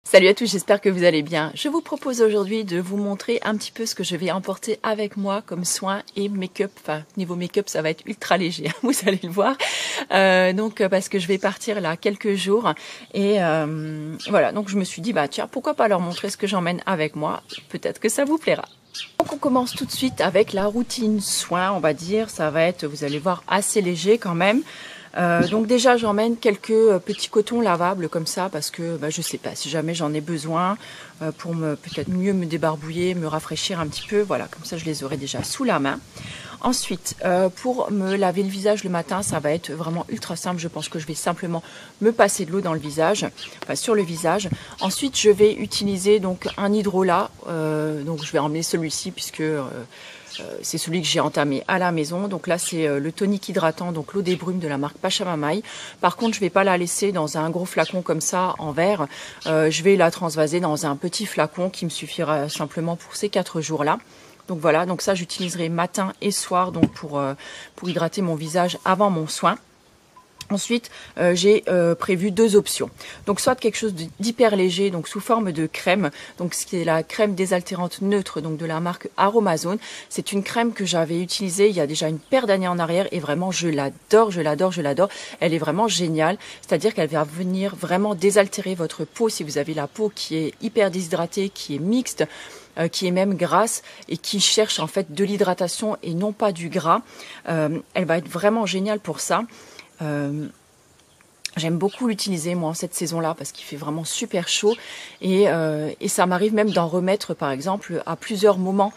Salut à tous, j'espère que vous allez bien. Je vous propose aujourd'hui de vous montrer un petit peu ce que je vais emporter avec moi comme soins et make-up. Enfin, niveau make-up, ça va être ultra léger, vous allez le voir. Parce que je vais partir là quelques jours. Et voilà, donc je me suis dit, bah tiens, pourquoi pas leur montrer ce que j'emmène avec moi. Peut-être que ça vous plaira. Donc on commence tout de suite avec la routine soins, on va dire. Ça va être, vous allez voir, assez léger quand même. Donc déjà j'emmène quelques petits cotons lavables comme ça parce que je sais pas si jamais j'en ai besoin pour peut-être mieux me débarbouiller, me rafraîchir un petit peu. Voilà, comme ça je les aurai déjà sous la main. Ensuite, pour me laver le visage le matin, ça va être vraiment ultra simple. Je pense que je vais simplement me passer de l'eau dans le visage, enfin sur le visage. Ensuite, je vais utiliser donc un hydrolat. Donc je vais emmener celui-ci puisque c'est celui que j'ai entamé à la maison. Donc là, c'est le tonique hydratant, donc l'eau des brumes de la marque Pachamamaï. Par contre, je vais pas la laisser dans un gros flacon comme ça en verre. Je vais la transvaser dans un petit flacon qui me suffira simplement pour ces 4 jours-là. Donc voilà, donc ça j'utiliserai matin et soir donc pour hydrater mon visage avant mon soin. Ensuite, j'ai prévu 2 options. Donc soit quelque chose d'hyper léger, donc sous forme de crème, donc ce qui est la crème désaltérante neutre, donc de la marque Aromazone. C'est une crème que j'avais utilisée il y a déjà une paire d'années en arrière et vraiment je l'adore, je l'adore, je l'adore. Elle est vraiment géniale, c'est-à-dire qu'elle va venir vraiment désaltérer votre peau si vous avez la peau qui est hyper déshydratée, qui est mixte, qui est même grasse et qui cherche en fait de l'hydratation et non pas du gras. Elle va être vraiment géniale pour ça. J'aime beaucoup l'utiliser moi en cette saison-là parce qu'il fait vraiment super chaud et ça m'arrive même d'en remettre par exemple à plusieurs moments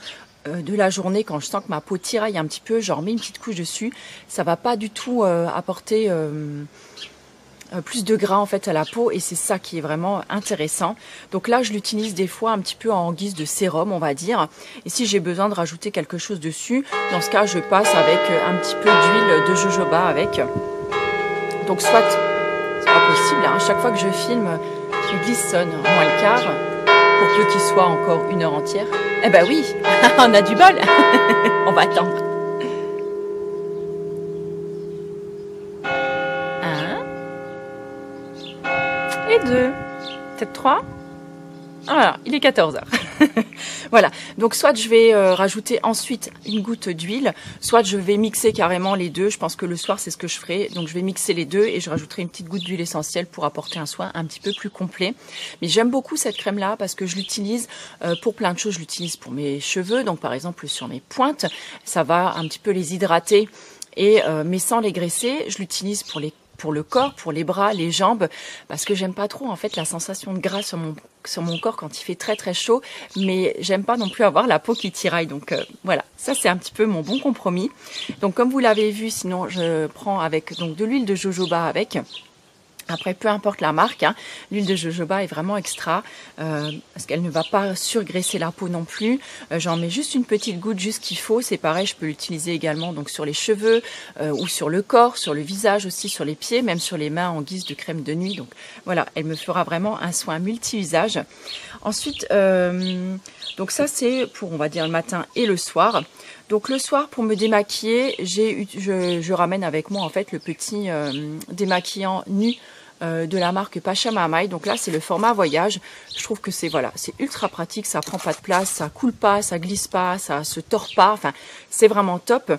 de la journée quand je sens que ma peau tiraille un petit peu, j'en remets une petite couche dessus. Ça va pas du tout apporter plus de gras en fait à la peau et c'est ça qui est vraiment intéressant. Donc là je l'utilise des fois un petit peu en guise de sérum on va dire, et si j'ai besoin de rajouter quelque chose dessus, dans ce cas je passe avec un petit peu d'huile de jojoba avec. Donc soit, c'est pas possible, hein, chaque fois que je filme, je glisse sonne moins le quart, pour peu qu'il soit encore 1 heure entière. Eh ben oui, on a du bol, on va attendre. 1 et 2, peut-être 3. Voilà, il est 14 heures. Voilà, donc soit je vais rajouter ensuite une goutte d'huile, soit je vais mixer carrément les deux. Je pense que le soir, c'est ce que je ferai. Donc je vais mixer les deux et je rajouterai une petite goutte d'huile essentielle pour apporter un soin un petit peu plus complet. Mais j'aime beaucoup cette crème-là parce que je l'utilise pour plein de choses. Je l'utilise pour mes cheveux, donc par exemple sur mes pointes. Ça va un petit peu les hydrater, mais sans les graisser. Je l'utilise pour le corps, pour les bras, les jambes, parce que j'aime pas trop en fait la sensation de gras sur mon corps quand il fait très très chaud, mais j'aime pas non plus avoir la peau qui tiraille. Donc voilà, ça c'est un petit peu mon bon compromis. Donc comme vous l'avez vu, sinon je prends avec donc de l'huile de jojoba avec. Après, peu importe la marque, hein, l'huile de jojoba est vraiment extra parce qu'elle ne va pas surgraisser la peau non plus. J'en mets juste une petite goutte, juste qu'il faut. C'est pareil, je peux l'utiliser également donc sur les cheveux ou sur le corps, sur le visage aussi, sur les pieds, même sur les mains en guise de crème de nuit. Donc voilà, elle me fera vraiment un soin multi-usage. Ensuite, donc ça c'est pour on va dire le matin et le soir. Donc le soir pour me démaquiller, je ramène avec moi en fait le petit démaquillant nu de la marque Pachamamaï. Donc là c'est le format voyage. Je trouve que c'est ultra pratique, ça prend pas de place, ça coule pas, ça glisse pas, ça se tord pas. Enfin c'est vraiment top.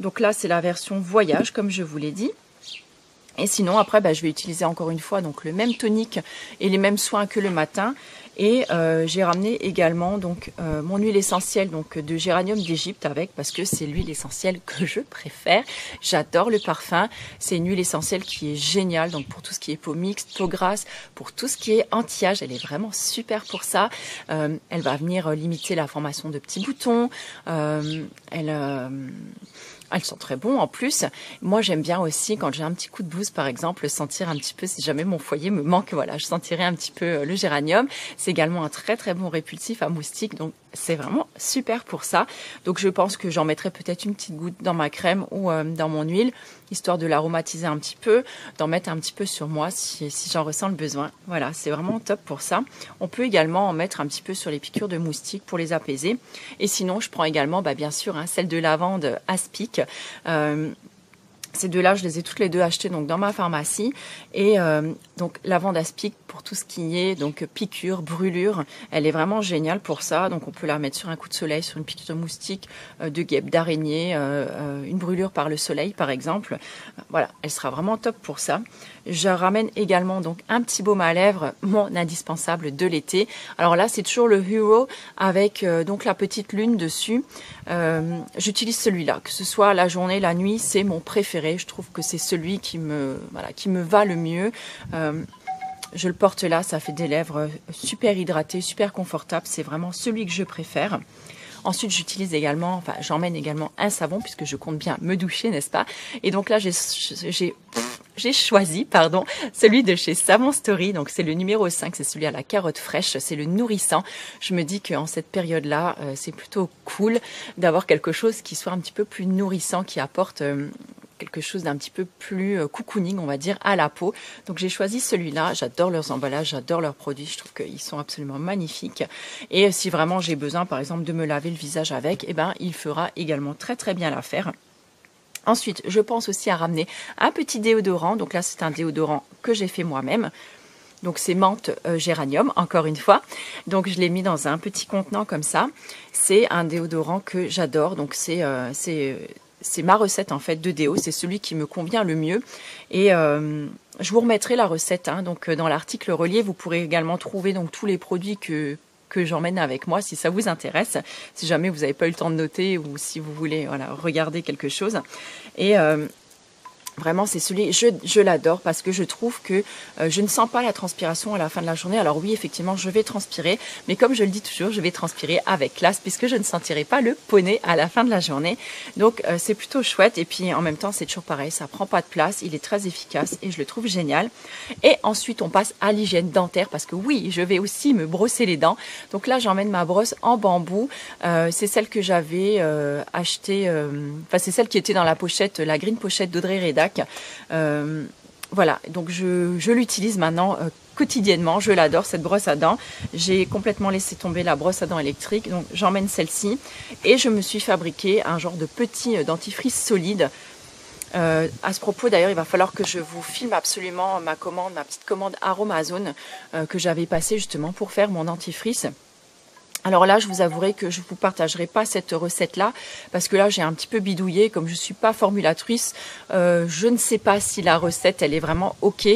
Donc là c'est la version voyage comme je vous l'ai dit. Et sinon après je vais utiliser encore une fois donc le même tonique et les mêmes soins que le matin. Et j'ai ramené également donc mon huile essentielle donc de géranium d'Égypte avec parce que c'est l'huile essentielle que je préfère. J'adore le parfum. C'est une huile essentielle qui est géniale donc pour tout ce qui est peau mixte, peau grasse, pour tout ce qui est anti-âge, elle est vraiment super pour ça. Elle va venir limiter la formation de petits boutons. Elles sont très bons en plus. Moi, j'aime bien aussi quand j'ai un petit coup de blues, par exemple, sentir un petit peu, si jamais mon foyer me manque, voilà, je sentirai un petit peu le géranium. C'est également un très très bon répulsif à moustiques, donc c'est vraiment super pour ça. Donc je pense que j'en mettrai peut-être une petite goutte dans ma crème ou dans mon huile, histoire de l'aromatiser un petit peu, d'en mettre un petit peu sur moi si j'en ressens le besoin. Voilà, c'est vraiment top pour ça. On peut également en mettre un petit peu sur les piqûres de moustiques pour les apaiser. Et sinon, je prends également, bien sûr, celle de lavande Aspic. Ces deux-là, je les ai toutes les deux achetées donc dans ma pharmacie. Et donc lavande aspic pour tout ce qui est donc piqûre, brûlure, elle est vraiment géniale pour ça. Donc on peut la mettre sur un coup de soleil, sur une piqûre de moustique, de guêpe, d'araignée, une brûlure par le soleil par exemple. Voilà, elle sera vraiment top pour ça. Je ramène également donc un petit baume à lèvres, mon indispensable de l'été. Alors là, c'est toujours le Hero avec donc la petite lune dessus. J'utilise celui-là, que ce soit la journée, la nuit, c'est mon préféré. Je trouve que c'est celui qui me va le mieux. Je le porte là, ça fait des lèvres super hydratées, super confortables. C'est vraiment celui que je préfère. Ensuite, j'emmène également un savon puisque je compte bien me doucher, n'est-ce pas? Et donc là, j'ai choisi, celui de chez Savon Story. Donc c'est le numéro 5, c'est celui à la carotte fraîche, c'est le nourrissant. Je me dis qu'en cette période-là, c'est plutôt cool d'avoir quelque chose qui soit un petit peu plus nourrissant, qui apporte quelque chose d'un petit peu plus cocooning, on va dire, à la peau. Donc j'ai choisi celui-là. J'adore leurs emballages, j'adore leurs produits. Je trouve qu'ils sont absolument magnifiques. Et si vraiment j'ai besoin, par exemple, de me laver le visage avec, il fera également très très bien l'affaire. Ensuite, je pense aussi à ramener un petit déodorant. Donc là, c'est un déodorant que j'ai fait moi-même. Donc c'est menthe géranium, encore une fois. Donc je l'ai mis dans un petit contenant comme ça. C'est un déodorant que j'adore. Donc c'est ma recette en fait de déo, c'est celui qui me convient le mieux. Et je vous remettrai la recette. Donc dans l'article relié, vous pourrez également trouver donc tous les produits que j'emmène avec moi si ça vous intéresse, si jamais vous n'avez pas eu le temps de noter ou si vous voulez regarder quelque chose. Et vraiment, c'est celui, je l'adore parce que je trouve que je ne sens pas la transpiration à la fin de la journée. Alors oui, effectivement, je vais transpirer, mais comme je le dis toujours, je vais transpirer avec classe puisque je ne sentirai pas le poney à la fin de la journée. Donc c'est plutôt chouette et puis en même temps, c'est toujours pareil, ça prend pas de place, il est très efficace et je le trouve génial. Et ensuite, on passe à l'hygiène dentaire parce que oui, je vais aussi me brosser les dents. Donc là, j'emmène ma brosse en bambou. C'est celle que j'avais achetée, c'est celle qui était dans la pochette, la green pochette d'Audrey Reda. Voilà, donc je l'utilise maintenant quotidiennement, je l'adore cette brosse à dents. J'ai complètement laissé tomber la brosse à dents électrique, donc j'emmène celle-ci et je me suis fabriqué un genre de petit dentifrice solide. À ce propos d'ailleurs, il va falloir que je vous filme absolument ma petite commande Aromazone que j'avais passée justement pour faire mon dentifrice. Alors là, je vous avouerai que je ne vous partagerai pas cette recette-là parce que là, j'ai un petit peu bidouillé. Comme je ne suis pas formulatrice, je ne sais pas si la recette, elle est vraiment OK.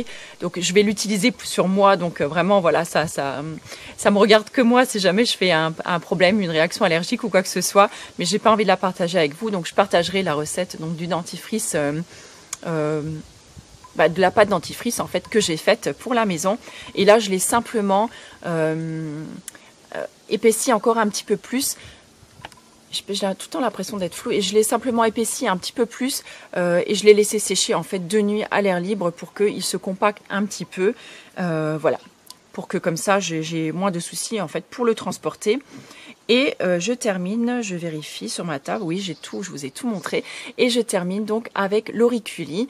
Donc, je vais l'utiliser sur moi. Donc, vraiment, voilà, ça me regarde que moi si jamais je fais un problème, une réaction allergique ou quoi que ce soit. Mais j'ai pas envie de la partager avec vous. Donc, je partagerai la recette donc, du dentifrice de la pâte dentifrice en fait que j'ai faite pour la maison. Et là, je l'ai simplement épaissi encore un petit peu plus. J'ai tout le temps l'impression d'être floue et je l'ai simplement épaissi un petit peu plus et je l'ai laissé sécher en fait de nuit à l'air libre pour qu'il se compacte un petit peu. Voilà, pour que comme ça j'ai moins de soucis en fait pour le transporter. Et je termine, je vérifie sur ma table, oui j'ai tout, je vous ai tout montré. Et je termine donc avec l'auriculi,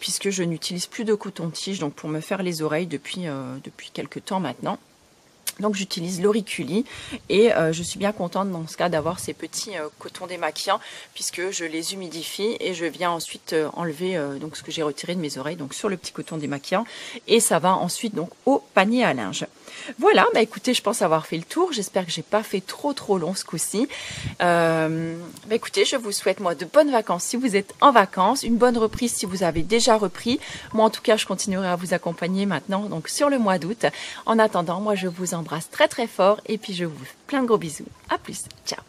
puisque je n'utilise plus de coton-tige donc pour me faire les oreilles depuis quelques temps maintenant. Donc j'utilise l'auriculi et je suis bien contente dans ce cas d'avoir ces petits cotons démaquillants puisque je les humidifie et je viens ensuite enlever donc ce que j'ai retiré de mes oreilles donc sur le petit coton démaquillant et ça va ensuite donc au panier à linge. Voilà, écoutez, je pense avoir fait le tour. J'espère que j'ai pas fait trop long ce coup-ci. Écoutez, je vous souhaite moi de bonnes vacances si vous êtes en vacances, une bonne reprise si vous avez déjà repris. Moi en tout cas, je continuerai à vous accompagner maintenant donc sur le mois d'août. En attendant, moi je vous embrasse très fort et puis je vous fais plein de gros bisous. À plus, ciao.